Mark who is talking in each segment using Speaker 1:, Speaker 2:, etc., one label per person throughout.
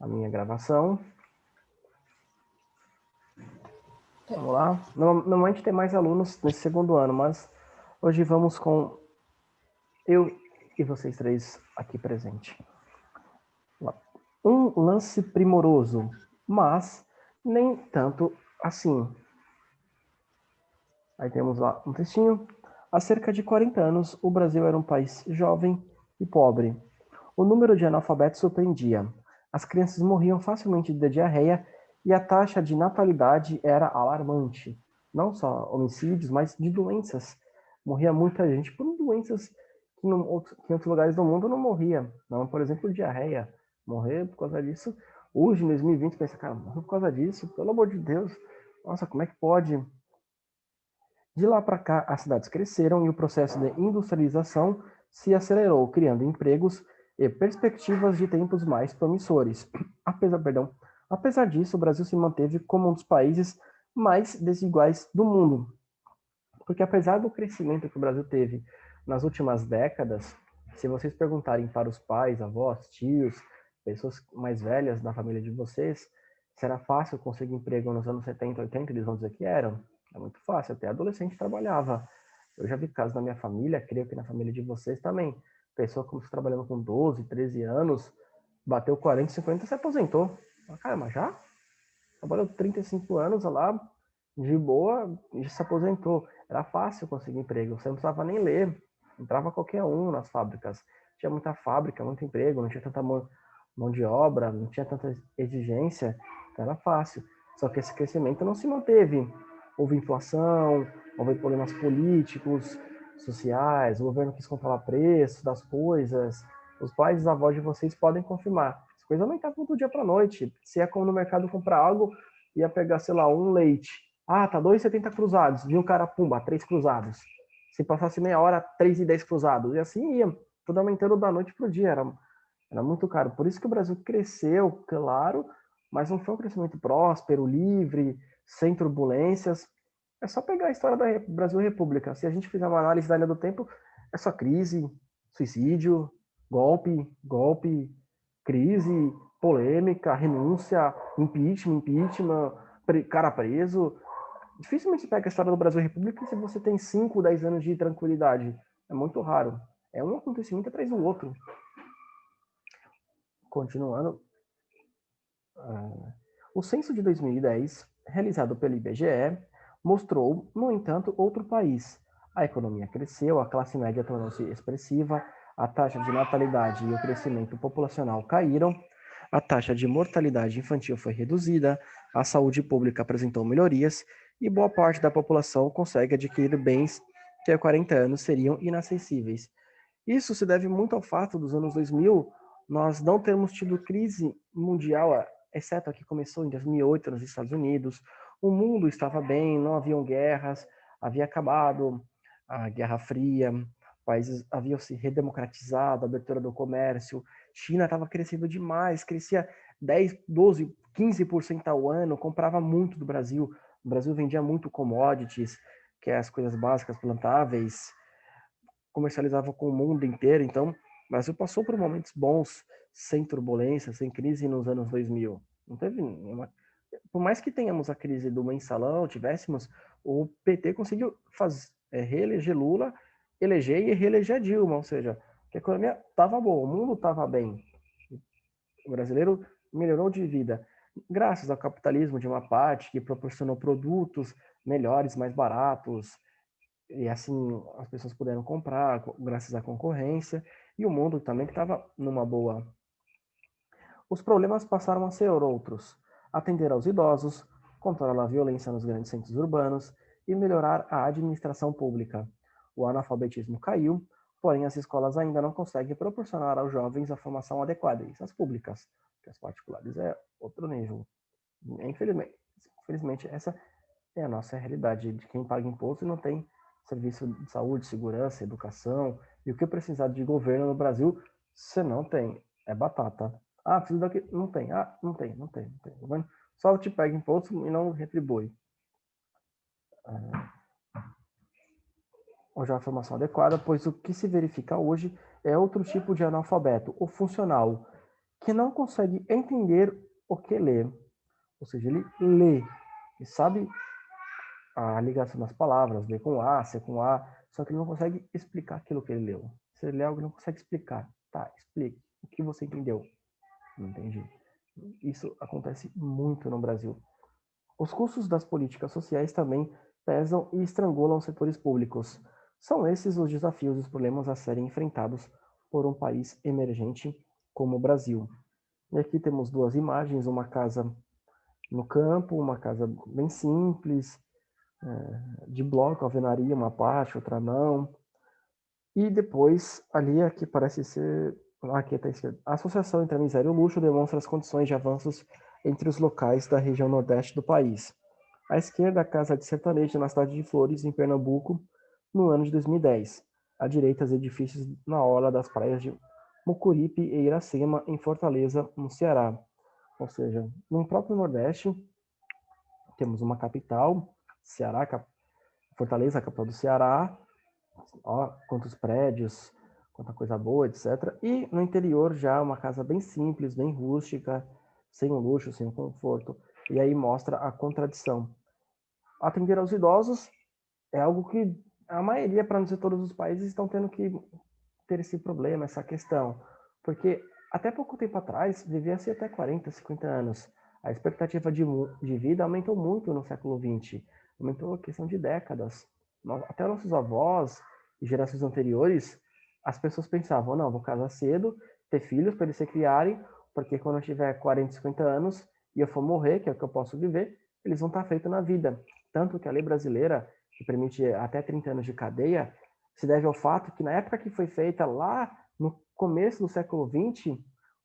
Speaker 1: a minha gravação. Vamos lá. Normalmente tem mais alunos nesse segundo ano, mas hoje vamos com eu e vocês três aqui presentes. Um lance primoroso, mas nem tanto assim. Aí temos lá um textinho. Há cerca de 40 anos, o Brasil era um país jovem e pobre. O número de analfabetos surpreendia. As crianças morriam facilmente de diarreia e a taxa de natalidade era alarmante. Não só homicídios, mas de doenças. Morria muita gente por doenças que em outros lugares do mundo não morria. Não, por exemplo, diarreia. Morrer por causa disso. Hoje, em 2020, pensa, cara, morreu por causa disso, pelo amor de Deus. Nossa, como é que pode? De lá para cá, as cidades cresceram e o processo de industrialização se acelerou, criando empregos e perspectivas de tempos mais promissores. Apesar disso, o Brasil se manteve como um dos países mais desiguais do mundo. Porque apesar do crescimento que o Brasil teve nas últimas décadas, se vocês perguntarem para os pais, avós, tios, pessoas mais velhas da família de vocês, se era fácil conseguir emprego nos anos 70, 80, eles vão dizer que eram. É muito fácil, até adolescente trabalhava. Eu já vi casos na minha família, creio que na família de vocês também. Pessoa começou trabalhando com 12, 13 anos, bateu 40, 50 e se aposentou. Cara, mas já? Trabalhou 35 anos lá, de boa, e já se aposentou. Era fácil conseguir emprego, você não precisava nem ler. Entrava qualquer um nas fábricas. Tinha muita fábrica, muito emprego, não tinha tanta mão de obra, não tinha tanta exigência, então era fácil. Só que esse crescimento não se manteve. Houve inflação, houve problemas políticos, sociais, o governo quis controlar preço das coisas. Os pais e os avós de vocês podem confirmar. As coisas aumentavam do dia para a noite. Se ia como no mercado comprar algo, ia pegar, sei lá, um leite. Ah, tá 2,70 cruzados. Viu o cara, pumba, 3 cruzados. Se passasse meia hora, 3,10 cruzados. E assim ia, tudo aumentando da noite pro dia. Era muito caro. Por isso que o Brasil cresceu, claro, mas não foi um crescimento próspero, livre, sem turbulências. É só pegar a história da Brasil República. Se a gente fizer uma análise da linha do tempo, é só crise, suicídio, golpe, crise, polêmica, renúncia, impeachment, cara preso. Dificilmente você pega a história do Brasil República se você tem 5, 10 anos de tranquilidade. É muito raro. É um acontecimento atrás do outro. Continuando, o censo de 2010, realizado pelo IBGE, mostrou, no entanto, outro país. A economia cresceu, a classe média tornou-se expressiva, a taxa de natalidade e o crescimento populacional caíram, a taxa de mortalidade infantil foi reduzida, a saúde pública apresentou melhorias e boa parte da população consegue adquirir bens que há 40 anos seriam inacessíveis. Isso se deve muito ao fato dos anos 2000 nós não termos tido crise mundial, exceto a que começou em 2008 nos Estados Unidos. O mundo estava bem, não haviam guerras, havia acabado a Guerra Fria, países haviam se redemocratizado, a abertura do comércio, China estava crescendo demais, crescia 10, 12, 15% ao ano, comprava muito do Brasil. O Brasil vendia muito commodities, que é as coisas básicas, plantáveis, comercializava com o mundo inteiro. Então, o Brasil passou por momentos bons, sem turbulência, sem crise nos anos 2000. Não teve nenhuma. Por mais que tenhamos a crise do mensalão, tivéssemos, o PT conseguiu reeleger Lula, eleger e reeleger Dilma, ou seja, que a economia estava boa, o mundo estava bem. O brasileiro melhorou de vida, graças ao capitalismo de uma parte que proporcionou produtos melhores, mais baratos, e assim as pessoas puderam comprar graças à concorrência, e o mundo também que estava numa boa. Os problemas passaram a ser outros: atender aos idosos, controlar a violência nos grandes centros urbanos e melhorar a administração pública. O analfabetismo caiu, porém as escolas ainda não conseguem proporcionar aos jovens a formação adequada, isso as públicas, que as particulares é outro nível. Infelizmente, essa é a nossa realidade de quem paga imposto e não tem serviço de saúde, segurança, educação. E o que precisar de governo no Brasil, você não tem. É batata. Ah, preciso daqui. Não tem. Ah, não tem. O governo só te pega imposto e não retribui. Hoje é uma formação adequada, pois o que se verifica hoje é outro tipo de analfabeto, o funcional, que não consegue entender o que lê. Ou seja, ele lê e sabe a ligação das palavras, lê com A, C com A, só que ele não consegue explicar aquilo que ele leu. Se ele lê algo, ele não consegue explicar. Tá, explique. O que você entendeu? Não entendi. Isso acontece muito no Brasil. Os custos das políticas sociais também pesam e estrangulam os setores públicos. São esses os desafios e os problemas a serem enfrentados por um país emergente como o Brasil. E aqui temos duas imagens, uma casa no campo, uma casa bem simples, de bloco, alvenaria, uma parte, outra não. E depois, ali, aqui parece ser. Aqui está escrito. A associação entre a miséria e o luxo demonstra as condições de avanços entre os locais da região nordeste do país. À esquerda, a casa de sertanejo na cidade de Flores, em Pernambuco, no ano de 2010. À direita, os edifícios na orla das praias de Mucuripe e Iracema, em Fortaleza, no Ceará. Ou seja, no próprio Nordeste, temos uma capital, Ceará, Fortaleza, a capital do Ceará, ó, quantos prédios, quanta coisa boa, etc. E no interior já uma casa bem simples, bem rústica, sem o luxo, sem o conforto. E aí mostra a contradição. Atender aos idosos é algo que a maioria, para não dizer todos os países, estão tendo que ter esse problema, essa questão. Porque até pouco tempo atrás, vivia-se até 40, 50 anos. A expectativa de vida aumentou muito no século XX. Aumentou a questão de décadas. Até nossos avós e gerações anteriores, as pessoas pensavam, não, vou casar cedo, ter filhos para eles se criarem, porque quando eu tiver 40, 50 anos e eu for morrer, que é o que eu posso viver, eles vão estar feitos na vida. Tanto que a lei brasileira, que permite até 30 anos de cadeia, se deve ao fato que na época que foi feita lá no começo do século XX,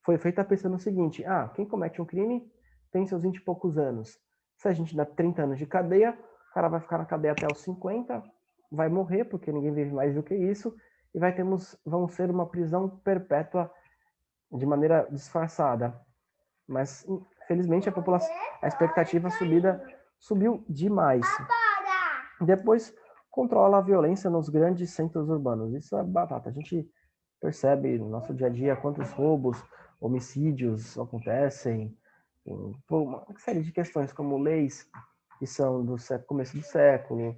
Speaker 1: foi feita pensando no seguinte, quem comete um crime tem seus 20 e poucos anos. Se a gente dá 30 anos de cadeia, o cara vai ficar na cadeia até os 50, vai morrer, porque ninguém vive mais do que isso, e vamos ser uma prisão perpétua de maneira disfarçada. Mas, infelizmente, a expectativa subiu demais. Depois, controla a violência nos grandes centros urbanos. Isso é batata. A gente percebe no nosso dia a dia quantos roubos, homicídios acontecem, por uma série de questões, como leis que são do começo do século,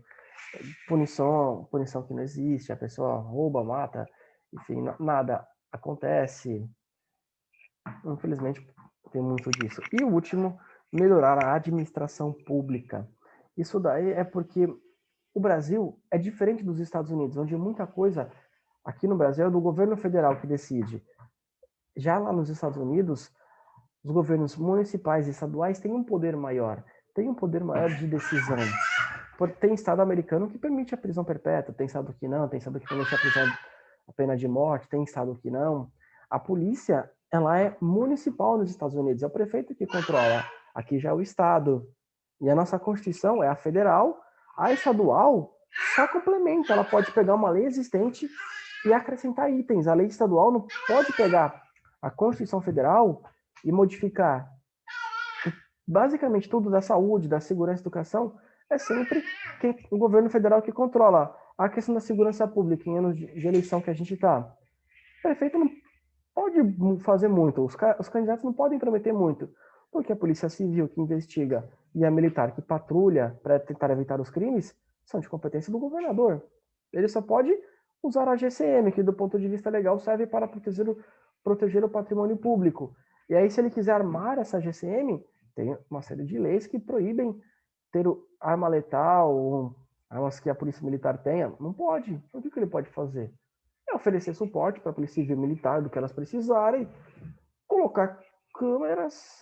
Speaker 1: punição que não existe, a pessoa rouba, mata, enfim, nada acontece. Infelizmente, tem muito disso. E o último, melhorar a administração pública. Isso daí é porque o Brasil é diferente dos Estados Unidos, onde muita coisa aqui no Brasil é do governo federal que decide. Já lá nos Estados Unidos, os governos municipais e estaduais têm um poder maior, de decisão. Tem estado americano que permite a prisão perpétua, tem estado que não, tem estado que permite a pena de morte, tem estado que não. A polícia, ela é municipal nos Estados Unidos, é o prefeito que controla. Aqui já é o estado. E a nossa Constituição é a federal, a estadual só complementa, ela pode pegar uma lei existente e acrescentar itens. A lei estadual não pode pegar a Constituição Federal e modificar. Basicamente, tudo da saúde, da segurança e educação é sempre o governo federal que controla. A questão da segurança pública em anos de eleição que a gente está. O prefeito não pode fazer muito, os candidatos não podem prometer muito, porque a polícia civil que investiga e a militar que patrulha para tentar evitar os crimes são de competência do governador. Ele só pode usar a GCM, que do ponto de vista legal serve para proteger o patrimônio público. E aí, se ele quiser armar essa GCM, tem uma série de leis que proíbem ter arma letal, armas que a polícia militar tenha. Não pode. O que ele pode fazer? É oferecer suporte para a polícia civil e militar do que elas precisarem, colocar câmeras,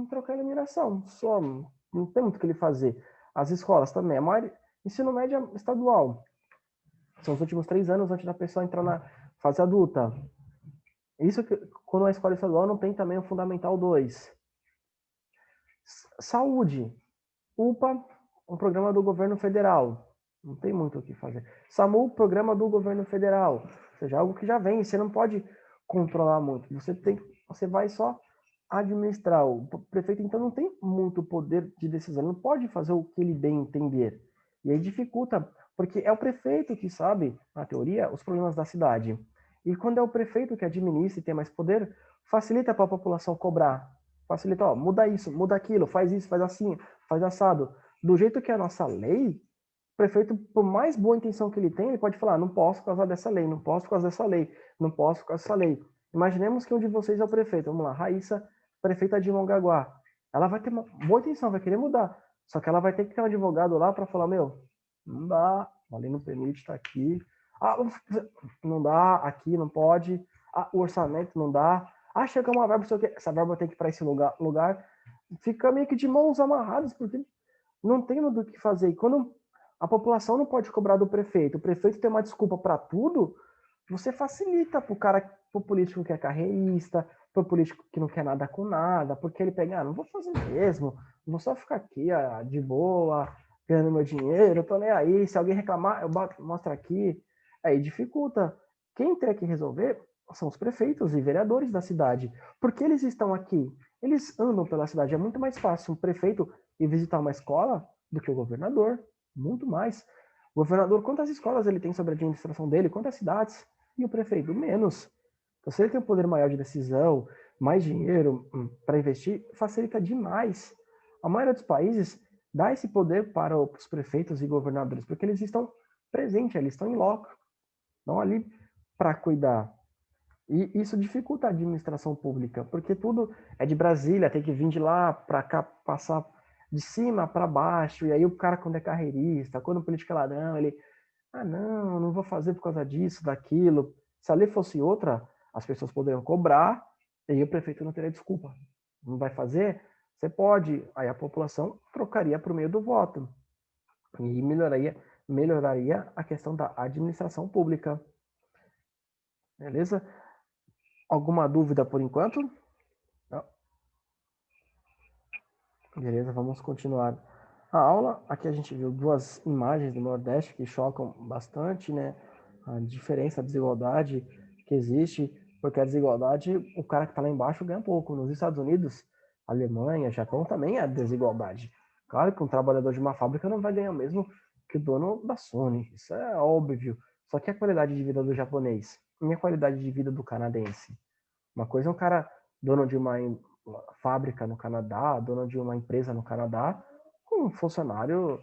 Speaker 1: trocar iluminação. Só não tem muito o que ele fazer. As escolas também. Ensino médio estadual. São os últimos 3 anos antes da pessoa entrar na fase adulta. Isso que, quando a escola estadual não tem também o Fundamental 2. Saúde. UPA, um programa do governo federal. Não tem muito o que fazer. SAMU, programa do governo federal. Ou seja, algo que já vem. Você não pode controlar muito. Você vai só administrar. O prefeito, então, não tem muito poder de decisão. Ele não pode fazer o que ele bem entender. E aí dificulta, porque é o prefeito que sabe, na teoria, os problemas da cidade. E quando é o prefeito que administra e tem mais poder, facilita para a população cobrar. Facilita, ó, muda isso, faz assim, faz assado. Do jeito que é a nossa lei, o prefeito, por mais boa intenção que ele tem, ele pode falar, não posso por causa dessa lei, não posso por causa dessa lei, não posso por causa dessa lei. Imaginemos que um de vocês é o prefeito. Vamos lá, Raíssa, prefeita de Mongaguá. Ela vai ter uma boa intenção, vai querer mudar. Só que ela vai ter que ter um advogado lá para falar, meu, não dá, a lei não permite, tá aqui. Ah, não dá, aqui não pode. Ah, o orçamento não dá. Ah, chega uma verba, essa verba tem que ir para esse lugar. Fica meio que de mãos amarradas, porque não tem do que fazer. E quando a população não pode cobrar do prefeito, o prefeito tem uma desculpa para tudo, você facilita pro político que é carreirista, pro político que não quer nada com nada, porque ele pega, não vou fazer mesmo, vou só ficar aqui de boa, ganhando meu dinheiro, tô nem aí, se alguém reclamar, eu mostro aqui. Aí dificulta. Quem tem que resolver são os prefeitos e vereadores da cidade, porque eles estão aqui, eles andam pela cidade, é muito mais fácil um prefeito ir visitar uma escola do que o governador, muito mais. O governador, quantas escolas ele tem sobre a administração dele, quantas cidades? E o prefeito, menos. Então, se ele tem um poder maior de decisão, mais dinheiro para investir, facilita demais. A maioria dos países dá esse poder para os prefeitos e governadores, porque eles estão presentes, eles estão em loco, estão ali para cuidar. E isso dificulta a administração pública, porque tudo é de Brasília, tem que vir de lá para cá, passar de cima para baixo, e aí o cara, quando é carreirista, quando o político é ladrão, ele, não vou fazer por causa disso, daquilo. Se a lei fosse outra, as pessoas poderiam cobrar, e aí o prefeito não teria desculpa. Não vai fazer? Você pode. Aí a população trocaria por meio do voto. E melhoraria a questão da administração pública. Beleza? Alguma dúvida por enquanto? Não. Beleza, vamos continuar a aula. Aqui a gente viu duas imagens do Nordeste que chocam bastante, né? A diferença, a desigualdade que existe, porque a desigualdade, o cara que está lá embaixo ganha pouco. Nos Estados Unidos, Alemanha, Japão também é desigualdade. Claro que um trabalhador de uma fábrica não vai ganhar o mesmo que o dono da Sony, isso é óbvio. Só que a qualidade de vida do japonês e a qualidade de vida do canadense. Uma coisa é um cara dono de uma fábrica no Canadá, dono de uma empresa no Canadá, com um funcionário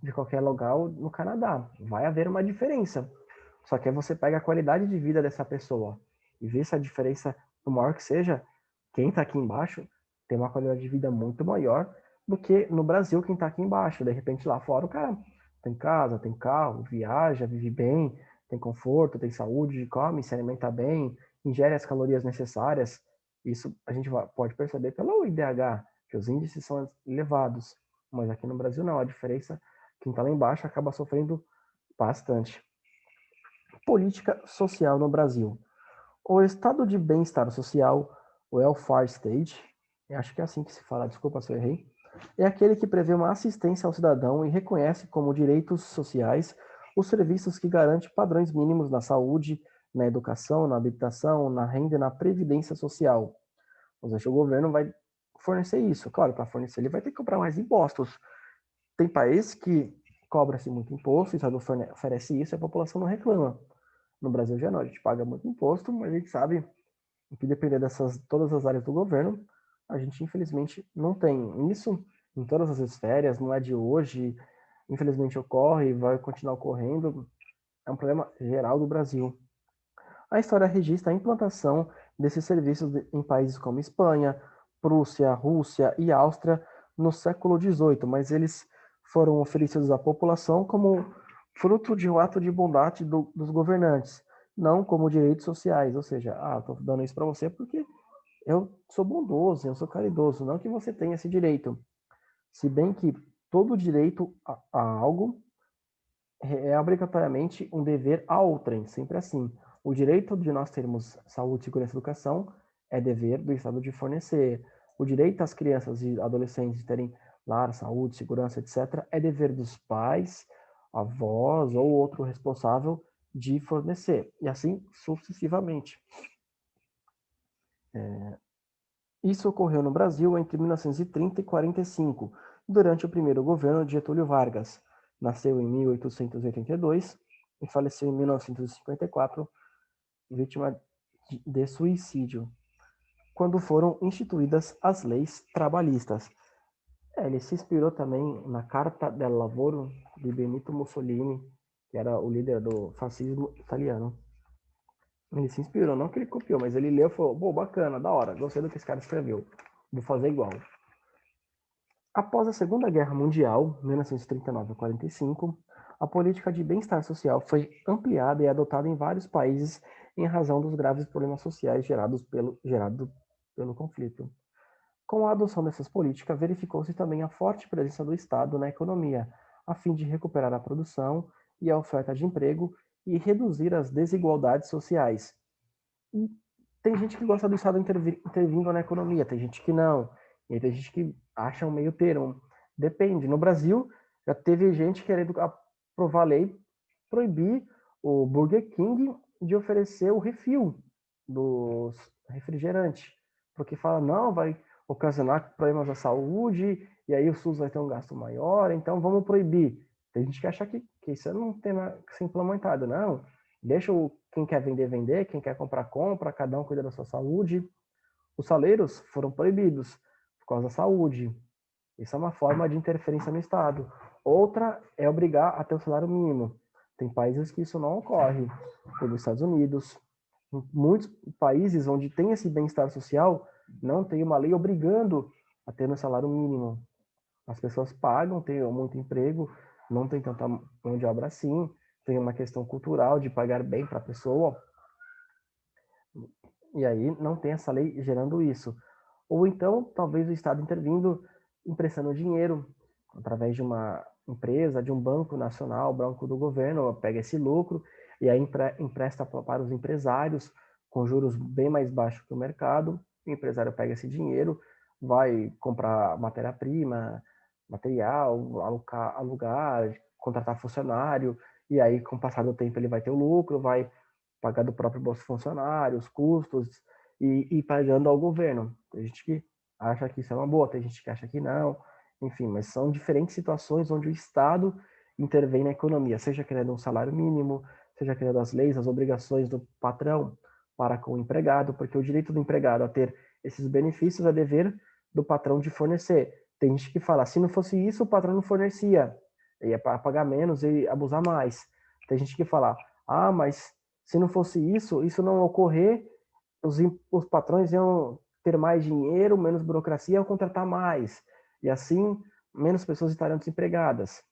Speaker 1: de qualquer lugar no Canadá. Vai haver uma diferença. Só que aí você pega a qualidade de vida dessa pessoa e vê se a diferença, por maior que seja, quem está aqui embaixo tem uma qualidade de vida muito maior do que no Brasil quem está aqui embaixo. De repente lá fora o cara tem casa, tem carro, viaja, vive bem, tem conforto, tem saúde, come, se alimenta bem, ingere as calorias necessárias. Isso a gente pode perceber pelo IDH, que os índices são elevados. Mas aqui no Brasil não, a diferença, quem está lá embaixo acaba sofrendo bastante. Política social no Brasil. O estado de bem-estar social, o welfare state, acho que é assim que se fala, desculpa se eu errei, é aquele que prevê uma assistência ao cidadão e reconhece como direitos sociais os serviços que garantem padrões mínimos na saúde, na educação, na habitação, na renda e na previdência social. Ou seja, o governo vai fornecer isso. Claro, para fornecer ele vai ter que cobrar mais impostos. Tem países que cobra-se muito imposto, o Estado oferece isso e a população não reclama. No Brasil já não, a gente paga muito imposto, mas a gente sabe que depender dessas todas as áreas do governo, a gente infelizmente não tem. Isso em todas as esferas, não é de hoje, infelizmente ocorre e vai continuar ocorrendo. É um problema geral do Brasil. A história registra a implantação desses serviços em países como Espanha, Prússia, Rússia e Áustria no século XVIII, mas eles foram oferecidos à população como fruto de um ato de bondade dos governantes, não como direitos sociais, ou seja, estou dando isso para você porque eu sou bondoso, eu sou caridoso, não que você tenha esse direito. Se bem que todo direito a algo é obrigatoriamente um dever a outrem, sempre assim. O direito de nós termos saúde, segurança e educação é dever do Estado de fornecer. O direito das crianças e adolescentes de terem lar, saúde, segurança, etc., é dever dos pais, avós ou outro responsável de fornecer. E assim sucessivamente. Isso ocorreu no Brasil entre 1930 e 45, durante o primeiro governo de Getúlio Vargas. Nasceu em 1882 e faleceu em 1954, vítima de suicídio, quando foram instituídas as leis trabalhistas. Ele se inspirou também na Carta del Lavoro de Benito Mussolini, que era o líder do fascismo italiano. Ele se inspirou, não que ele copiou, mas ele leu e falou: "Pô, bacana, da hora, gostei do que esse cara escreveu, vou fazer igual." Após a Segunda Guerra Mundial, 1939 a 45, a política de bem-estar social foi ampliada e adotada em vários países em razão dos graves problemas sociais gerados pelo conflito. Com a adoção dessas políticas, verificou-se também a forte presença do Estado na economia, a fim de recuperar a produção e a oferta de emprego e reduzir as desigualdades sociais. E tem gente que gosta do Estado intervindo na economia, tem gente que não. E aí tem gente que acha um meio termo. Depende. No Brasil, já teve gente querendo aprovar a lei, proibir o Burger King de oferecer o refil dos refrigerantes. Porque fala, não, vai ocasionar problemas à saúde, e aí o SUS vai ter um gasto maior, então vamos proibir. Tem gente que acha que isso não tem que ser implementado. Não, deixa quem quer vender, vender, quem quer comprar, compra, cada um cuida da sua saúde. Os saleiros foram proibidos por causa da saúde. Isso é uma forma de interferência no Estado. Outra é obrigar a ter o salário mínimo. Tem países que isso não ocorre, como os Estados Unidos. Em muitos países onde tem esse bem-estar social, não tem uma lei obrigando a ter um salário mínimo. As pessoas pagam, têm muito emprego, não tem tanta mão de obra assim, tem uma questão cultural de pagar bem para a pessoa, e aí não tem essa lei gerando isso. Ou então, talvez o Estado intervindo, emprestando dinheiro através de uma empresa, de um banco nacional, banco do governo, pega esse lucro e aí empresta para os empresários com juros bem mais baixos que o mercado. O empresário pega esse dinheiro, vai comprar matéria-prima, material, alugar, contratar funcionário, e aí, com o passar do tempo, ele vai ter o lucro, vai pagar do próprio bolso funcionário, os custos, e pagando ao governo. Tem gente que acha que isso é uma boa, tem gente que acha que não, enfim, mas são diferentes situações onde o Estado intervém na economia, seja criando um salário mínimo, seja criando as leis, as obrigações do patrão para com o empregado, porque o direito do empregado a ter esses benefícios é dever do patrão de fornecer. Tem gente que fala, se não fosse isso, o patrão não fornecia, ia pagar menos e abusar mais. Tem gente que fala, ah, mas se não fosse isso, isso não ocorrer, os patrões iam ter mais dinheiro, menos burocracia, iam contratar mais. E assim, menos pessoas estariam desempregadas.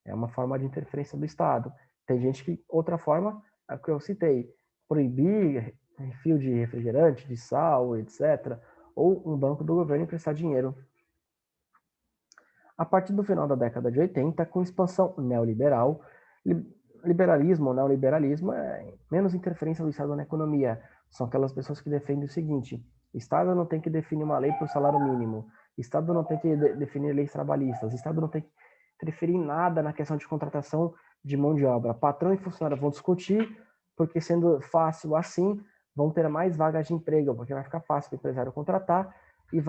Speaker 1: É uma forma de interferência do Estado. Tem gente que, outra forma, é o que eu citei, proibir refil de refrigerante, de sal, etc., ou um banco do governo emprestar dinheiro. A partir do final da década de 80, com expansão neoliberal, liberalismo ou neoliberalismo é menos interferência do Estado na economia. São aquelas pessoas que defendem o seguinte: Estado não tem que definir uma lei para o salário mínimo, Estado não tem que definir leis trabalhistas, Estado não tem que interferir em nada na questão de contratação de mão de obra. Patrão e funcionário vão discutir, porque sendo fácil assim, vão ter mais vagas de emprego, porque vai ficar fácil para o empresário contratar e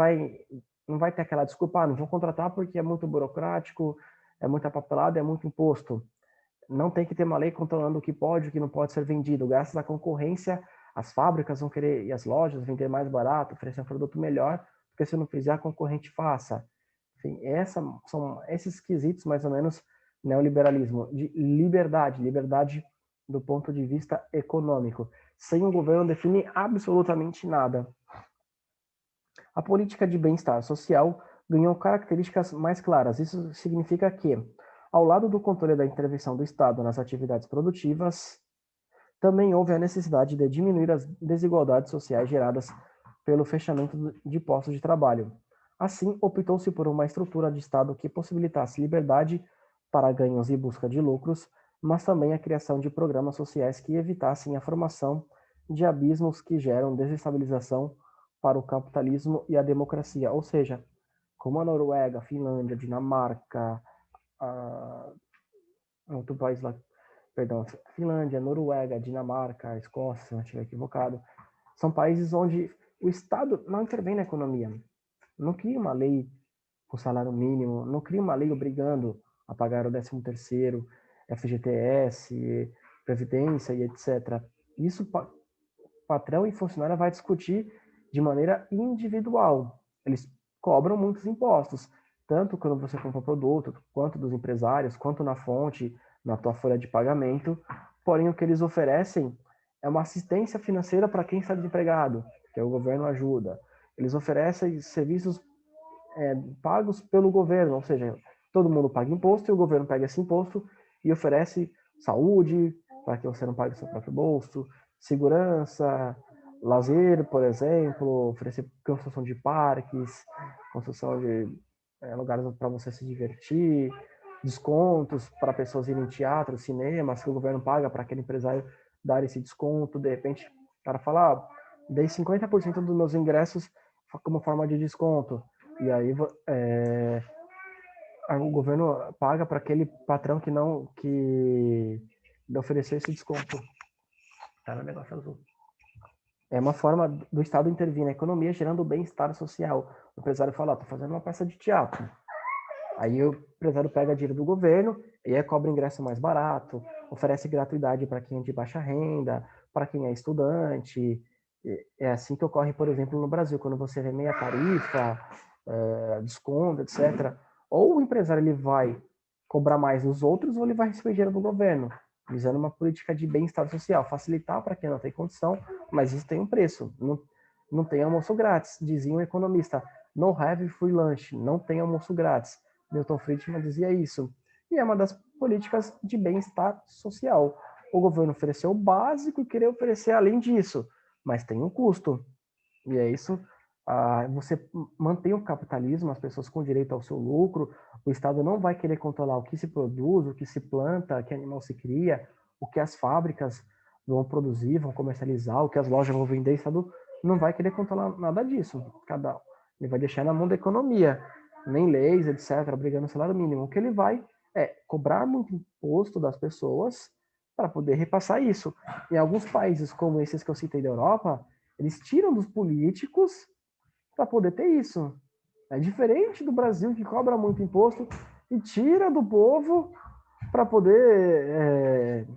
Speaker 1: não vai ter aquela desculpa, não vou contratar porque é muito burocrático, é muita papelada, é muito imposto. Não tem que ter uma lei controlando o que pode e o que não pode ser vendido. Graças à concorrência, as fábricas vão querer e as lojas vender mais barato, oferecer um produto melhor, porque se não fizer, a concorrente faça. Enfim, são esses quesitos, mais ou menos, neoliberalismo, de liberdade do ponto de vista econômico. Sem o governo definir absolutamente nada. A política de bem-estar social ganhou características mais claras. Isso significa que, ao lado do controle da intervenção do Estado nas atividades produtivas, também houve a necessidade de diminuir as desigualdades sociais geradas pelo fechamento de postos de trabalho. Assim, optou-se por uma estrutura de Estado que possibilitasse liberdade para ganhos e busca de lucros, mas também a criação de programas sociais que evitassem a formação de abismos que geram desestabilização para o capitalismo e a democracia. Ou seja, como a Noruega, a Finlândia, a Dinamarca, outro país lá, perdão, Finlândia, Noruega, Dinamarca, Escócia, se não estiver equivocado, são países onde o Estado não intervém na economia. Não cria uma lei com salário mínimo, não cria uma lei obrigando a pagar o 13º, FGTS, Previdência e etc. Isso patrão e funcionário vai discutir de maneira individual. Eles cobram muitos impostos, tanto quando você compra o produto, quanto dos empresários, quanto na fonte, na tua folha de pagamento. Porém, o que eles oferecem é uma assistência financeira para quem está desempregado, que o governo ajuda. Eles oferecem serviços pagos pelo governo, ou seja, todo mundo paga imposto e o governo pega esse imposto e oferece saúde, para que você não pague seu próprio bolso, segurança, lazer, por exemplo, oferecer construção de parques, construção de lugares para você se divertir, descontos para pessoas irem em teatro, cinemas, que o governo paga para aquele empresário dar esse desconto. De repente, o cara fala, dei 50% dos meus ingressos como forma de desconto. E aí o governo paga para aquele patrão que ofereceu esse desconto. Tá no negócio azul. É uma forma do Estado intervir na economia, gerando bem-estar social. O empresário fala, tô fazendo uma peça de teatro. Aí o empresário pega dinheiro do governo e aí cobra ingresso mais barato, oferece gratuidade para quem é de baixa renda, para quem é estudante. É assim que ocorre, por exemplo, no Brasil, quando você vê meia tarifa, desconto, etc. Ou o empresário ele vai cobrar mais dos outros, ou ele vai receber dinheiro do governo, visando uma política de bem-estar social, facilitar para quem não tem condição, mas isso tem um preço. Não tem almoço grátis, dizia um economista. No have free lunch, não tem almoço grátis. Milton Friedman dizia isso. E é uma das políticas de bem-estar social. O governo ofereceu o básico e querer oferecer além disso, mas tem um custo. E é isso. Você mantém o capitalismo, as pessoas com direito ao seu lucro, o Estado não vai querer controlar o que se produz, o que se planta, que animal se cria, o que as fábricas vão produzir, vão comercializar, o que as lojas vão vender, o Estado não vai querer controlar nada disso. Ele vai deixar na mão da economia, nem leis, etc., brigando o salário mínimo. O que ele vai é cobrar muito imposto das pessoas para poder repassar isso. Em alguns países, como esses que eu citei da Europa, eles tiram dos políticos para poder ter isso. É diferente do Brasil, que cobra muito imposto e tira do povo para poder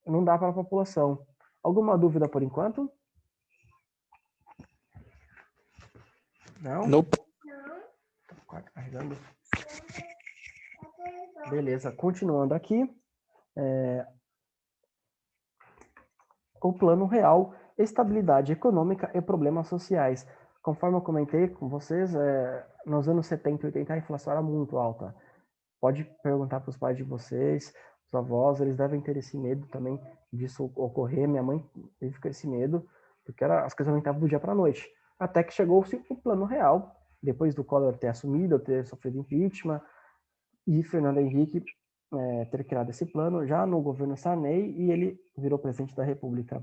Speaker 1: não dar para a população. Alguma dúvida por enquanto? Não?
Speaker 2: Nope.
Speaker 1: Carregando. Beleza, continuando aqui. O plano real, estabilidade econômica e problemas sociais. Conforme eu comentei com vocês, nos anos 70 e 80 a inflação era muito alta. Pode perguntar para os pais de vocês, os avós, eles devem ter esse medo também disso ocorrer. Minha mãe teve esse medo, porque as coisas aumentavam do dia para a noite. Até que chegou-se o plano real, depois do Collor ter assumido, ter sofrido impeachment, e Fernando Henrique ter criado esse plano já no governo Sarney, e ele virou presidente da República.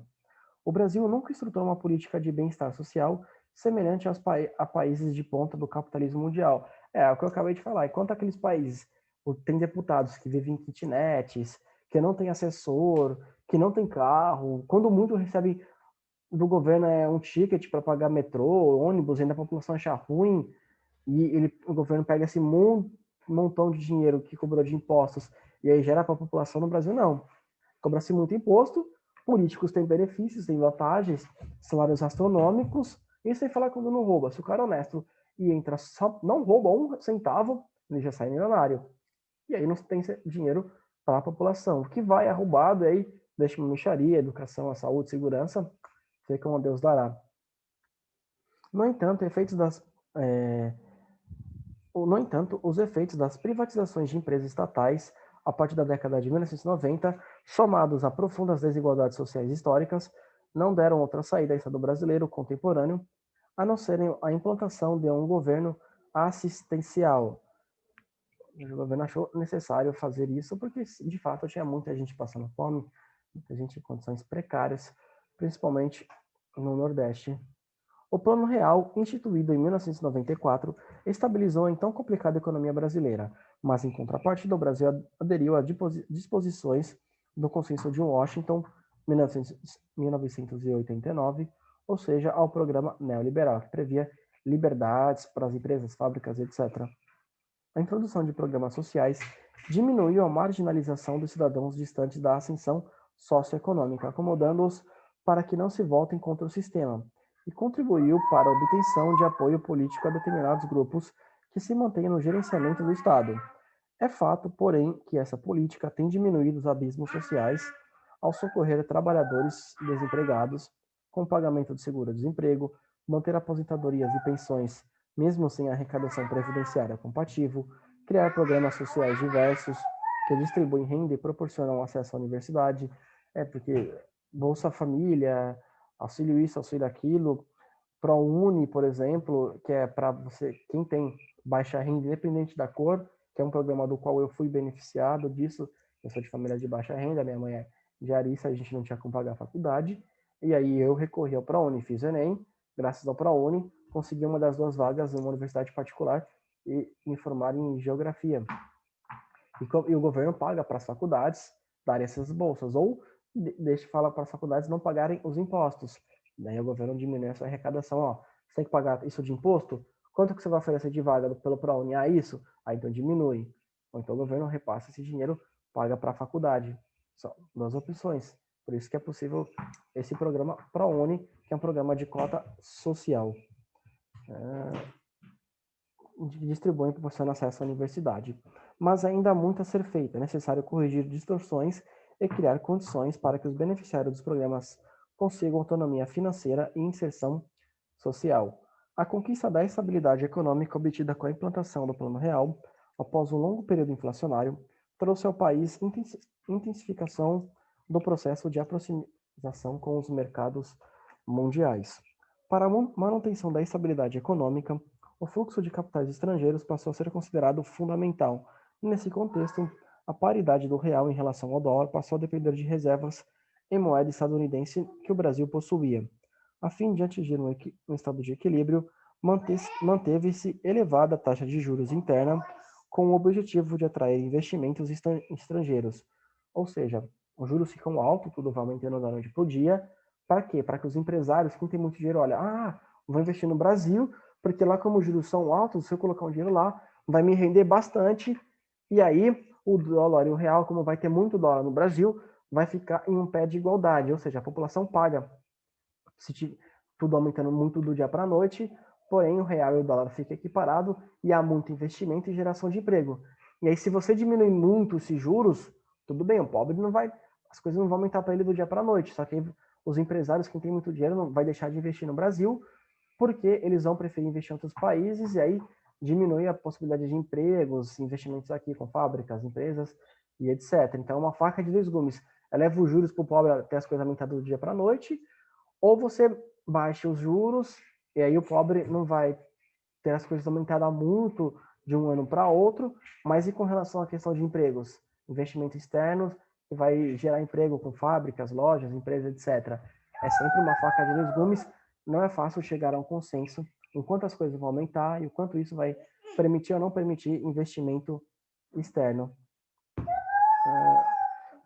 Speaker 1: O Brasil nunca estruturou uma política de bem-estar social semelhante a países de ponta do capitalismo mundial. É o que eu acabei de falar. Enquanto aqueles países tem deputados que vivem em kitnets, que não tem assessor, que não tem carro, quando muito recebe do governo um ticket para pagar metrô, ônibus, ainda a população acha ruim, e o governo pega esse montão de dinheiro que cobrou de impostos e aí gera para a população. No Brasil, não. Cobra-se muito imposto, políticos têm benefícios, têm vantagens, salários astronômicos, e sem falar quando não rouba. Se o cara é honesto e entra só, não rouba um centavo, ele já sai milionário. E aí não tem dinheiro para a população. O que vai é roubado, e aí deixa uma mixaria, educação, a saúde, segurança, sei como Deus dará. No entanto, os efeitos das privatizações de empresas estatais a partir da década de 1990, somados a profundas desigualdades sociais históricas, não deram outra saída ao Estado brasileiro contemporâneo, a não ser a implantação de um governo assistencial. O governo achou necessário fazer isso porque, de fato, tinha muita gente passando fome, muita gente em condições precárias, principalmente no Nordeste. O Plano Real, instituído em 1994, estabilizou a então complicada economia brasileira, mas, em contrapartida, o Brasil aderiu a disposições do Consenso de Washington, 1989, ou seja, ao programa neoliberal, que previa liberdades para as empresas, fábricas, etc. A introdução de programas sociais diminuiu a marginalização dos cidadãos distantes da ascensão socioeconômica, acomodando-os para que não se voltem contra o sistema, e contribuiu para a obtenção de apoio político a determinados grupos que se mantêm no gerenciamento do Estado. É fato, porém, que essa política tem diminuído os abismos sociais ao socorrer trabalhadores desempregados com pagamento de seguro-desemprego, manter aposentadorias e pensões mesmo sem arrecadação previdenciária compatível, criar programas sociais diversos que distribuem renda e proporcionam acesso à universidade, porque Bolsa Família, auxílio isso, auxílio aquilo, ProUni, por exemplo, que é para você, quem tem baixa renda, independente da cor, que é um programa do qual eu fui beneficiado disso. Eu sou de família de baixa renda, minha mãe é diarista, a gente não tinha como pagar a faculdade, e aí eu recorri ao ProUni, fiz o Enem, graças ao ProUni, consegui uma das 2 vagas em uma universidade particular e me formar em geografia. E o governo paga para as faculdades darem essas bolsas, ou deixa falar para as faculdades não pagarem os impostos. Daí o governo diminui essa arrecadação, ó, você tem que pagar isso de imposto? Quanto que você vai oferecer de vaga pelo ProUni? Ah, isso? Aí então diminui. Ou então o governo repassa esse dinheiro, paga para a faculdade. São 2 opções. Por isso que é possível esse programa ProUni, que é um programa de cota social. Distribui e proporciona acesso à universidade. Mas ainda há muito a ser feito. É necessário corrigir distorções e criar condições para que os beneficiários dos programas consigam autonomia financeira e inserção social. A conquista da estabilidade econômica obtida com a implantação do Plano Real, após um longo período inflacionário, trouxe ao país intensificação do processo de aproximação com os mercados mundiais. Para a manutenção da estabilidade econômica, o fluxo de capitais estrangeiros passou a ser considerado fundamental. Nesse contexto, a paridade do real em relação ao dólar passou a depender de reservas em moeda estadunidense que o Brasil possuía. A fim de atingir um estado de equilíbrio, manteve-se elevada taxa de juros interna com o objetivo de atrair investimentos estrangeiros. Ou seja, os juros ficam altos, tudo vai aumentando da noite para o dia. Para quê? Para que os empresários, quem tem muito dinheiro, olha, vou investir no Brasil, porque lá como os juros são altos, se eu colocar um dinheiro lá, vai me render bastante, e aí o dólar e o real, como vai ter muito dólar no Brasil, vai ficar em um pé de igualdade, ou seja, a população paga. Se tudo aumentando muito do dia para a noite, porém o real e o dólar ficam equiparados e há muito investimento e geração de emprego. E aí se você diminui muito esses juros, tudo bem, o pobre não vai, as coisas não vão aumentar para ele do dia para a noite, só que os empresários, quem tem muito dinheiro, não vai deixar de investir no Brasil, porque eles vão preferir investir em outros países e aí diminui a possibilidade de empregos, investimentos aqui com fábricas, empresas e etc. Então, é uma faca de 2 gumes. Eleva os juros para o pobre até as coisas aumentar do dia para a noite, ou você baixa os juros e aí o pobre não vai ter as coisas aumentadas muito de um ano para outro, mas e com relação à questão de empregos? Investimento externo que vai gerar emprego com fábricas, lojas, empresas, etc. É sempre uma faca de 2 gumes. Não é fácil chegar a um consenso em quantas coisas vão aumentar e o quanto isso vai permitir ou não permitir investimento externo.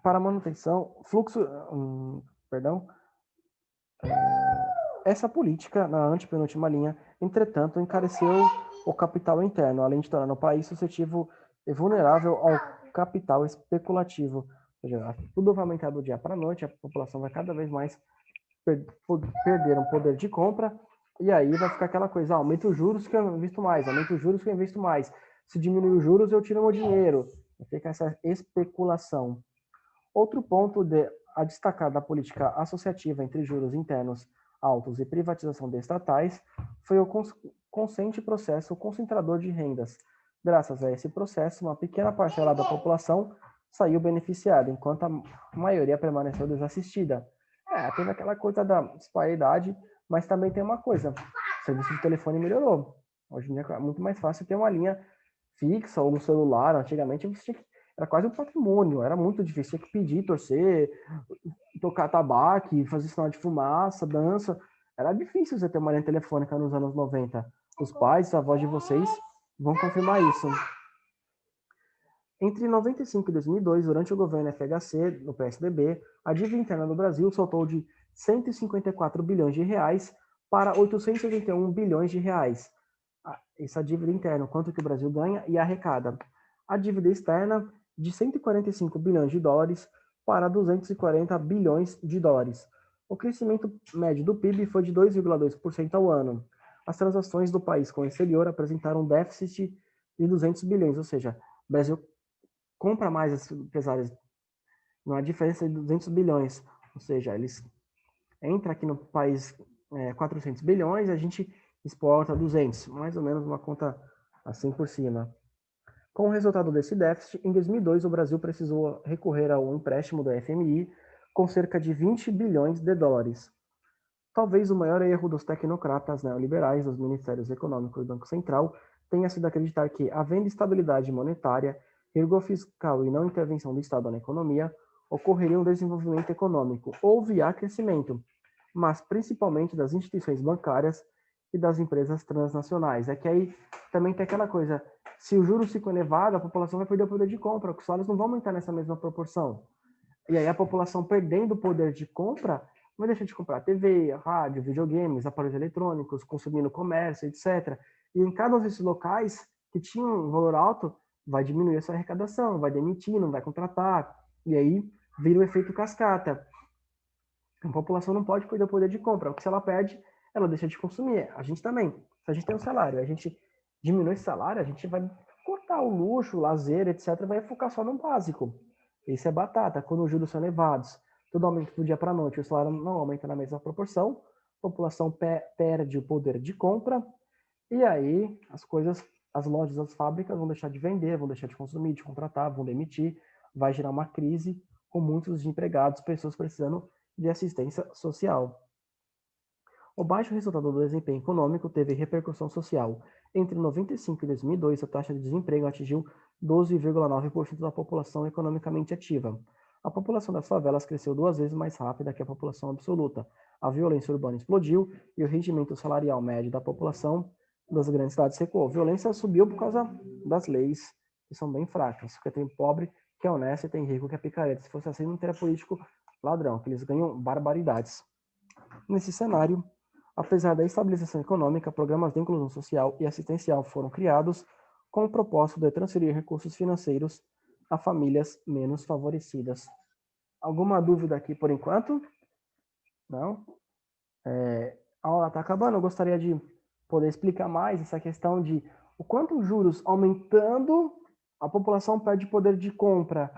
Speaker 1: Para manutenção, essa política, na antepenúltima linha, entretanto, encareceu o capital interno, além de tornar o país suscetível e vulnerável ao capital especulativo. Ou seja, tudo vai aumentar do dia para a noite, a população vai cada vez mais perder um poder de compra, e aí vai ficar aquela coisa, aumenta os juros que eu invisto mais, aumenta os juros que eu invisto mais. Se diminuir os juros, eu tiro meu dinheiro. Fica essa especulação. Outro ponto a destacar da política associativa entre juros internos altos e privatização de estatais foi o consciente processo concentrador de rendas. Graças a esse processo, uma pequena parcela da população saiu beneficiada, enquanto a maioria permaneceu desassistida. Teve aquela coisa da disparidade, mas também tem uma coisa, o serviço de telefone melhorou. Hoje em dia é muito mais fácil ter uma linha fixa ou um celular. Antigamente você era quase um patrimônio, era muito difícil, tinha que pedir, torcer, tocar tabaco, fazer sinal de fumaça, dança. Era difícil você ter uma linha telefônica nos anos 90. Os pais, os avós de vocês vão confirmar isso. Entre 95 e 2002, durante o governo FHC, no PSDB, a dívida interna do Brasil saltou de 154 bilhões de reais para 881 bilhões de reais. Essa dívida interna, quanto que o Brasil ganha e arrecada. A dívida externa, de 145 bilhões de dólares para 240 bilhões de dólares. O crescimento médio do PIB foi de 2,2% ao ano. As transações do país com o exterior apresentaram um déficit de 200 bilhões, ou seja, o Brasil compra mais as empresárias, uma diferença de 200 bilhões, ou seja, eles entram aqui no país 400 bilhões, a gente exporta 200, mais ou menos uma conta assim por cima. Com o resultado desse déficit, em 2002 o Brasil precisou recorrer ao empréstimo do FMI com cerca de 20 bilhões de dólares. Talvez o maior erro dos tecnocratas neoliberais dos Ministérios Econômicos e Banco Central tenha sido acreditar que, havendo estabilidade monetária, rigor fiscal e não intervenção do Estado na economia, ocorreria um desenvolvimento econômico. Houve crescimento, mas principalmente das instituições bancárias e das empresas transnacionais. É que aí também tem aquela coisa, se o juros ficou elevado, a população vai perder o poder de compra, os salários não vão aumentar nessa mesma proporção. E aí a população perdendo o poder de compra, vai deixar de comprar TV, rádio, videogames, aparelhos eletrônicos, consumir no comércio, etc. E em cada um desses locais que tinham um valor alto, vai diminuir a sua arrecadação, vai demitir, não vai contratar. E aí vira o efeito cascata. A população não pode perder o poder de compra. Porque se ela perde, ela deixa de consumir. A gente também. Se a gente tem um salário, a gente diminui esse salário, a gente vai cortar o luxo, o lazer, etc. Vai focar só no básico. Isso é batata. Quando os juros são elevados, tudo aumenta do dia para a noite, o salário não aumenta na mesma proporção, a população perde o poder de compra, e aí as coisas, as lojas, as fábricas vão deixar de vender, vão deixar de consumir, de contratar, vão demitir, vai gerar uma crise com muitos desempregados, pessoas precisando de assistência social. O baixo resultado do desempenho econômico teve repercussão social. Entre 95 e 2002, a taxa de desemprego atingiu 12,9% da população economicamente ativa. A população das favelas cresceu 2 vezes mais rápida que a população absoluta. A violência urbana explodiu e o rendimento salarial médio da população das grandes cidades recuou. A violência subiu por causa das leis, que são bem fracas. Porque tem pobre que é honesto e tem rico que é picareta. Se fosse assim, não teria político ladrão, que eles ganham barbaridades. Nesse cenário, apesar da estabilização econômica, programas de inclusão social e assistencial foram criados com o propósito de transferir recursos financeiros a famílias menos favorecidas. Alguma dúvida aqui por enquanto? Não? A aula está acabando, eu gostaria de poder explicar mais essa questão de o quanto os juros aumentando, a população perde poder de compra.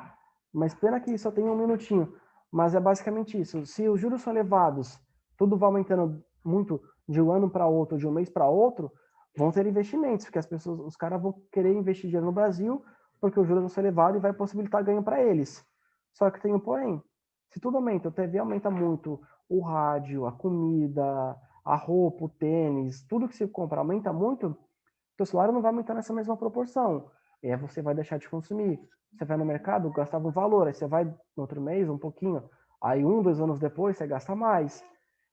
Speaker 1: Mas pena que só tem um minutinho. Mas é basicamente isso. Se os juros são elevados, tudo vai aumentando muito de um ano para outro, de um mês para outro, vão ter investimentos, porque as pessoas, os caras vão querer investir dinheiro no Brasil, porque os juros vão ser elevados e vai possibilitar ganho para eles. Só que tem um porém. Se tudo aumenta, a TV aumenta muito, o rádio, a comida, a roupa, o tênis, tudo que você compra aumenta muito, seu salário não vai aumentar nessa mesma proporção. E aí você vai deixar de consumir. Você vai no mercado, gastava um valor, aí você vai no outro mês um pouquinho, aí 2 anos depois você gasta mais.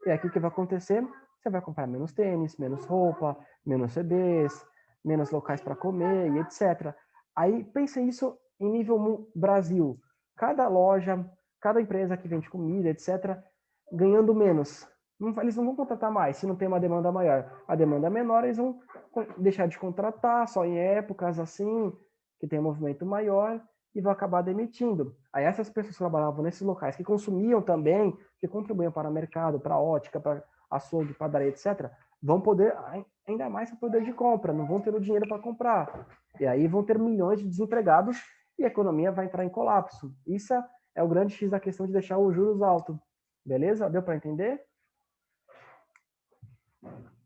Speaker 1: E aí o que vai acontecer? Você vai comprar menos tênis, menos roupa, menos CDs, menos locais para comer e etc. Aí pense isso em nível Brasil. Cada loja, cada empresa que vende comida, etc., ganhando menos. Eles não vão contratar mais se não tem uma demanda maior. A demanda é menor, eles vão deixar de contratar só em épocas assim, que tem um movimento maior, e vão acabar demitindo. Aí essas pessoas que trabalhavam nesses locais, que consumiam também, que contribuíam para o mercado, para a ótica, para açougue, padaria, etc., vão poder, ainda mais, ter poder de compra, não vão ter o dinheiro para comprar. E aí vão ter milhões de desempregados e a economia vai entrar em colapso. Isso é o grande X da questão de deixar os juros altos. Beleza? Deu para entender?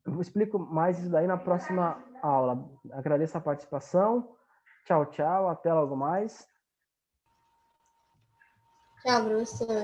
Speaker 1: Eu explico mais isso daí na próxima aula. Agradeço a participação. Tchau, tchau. Até logo mais.
Speaker 2: Tchau, professor.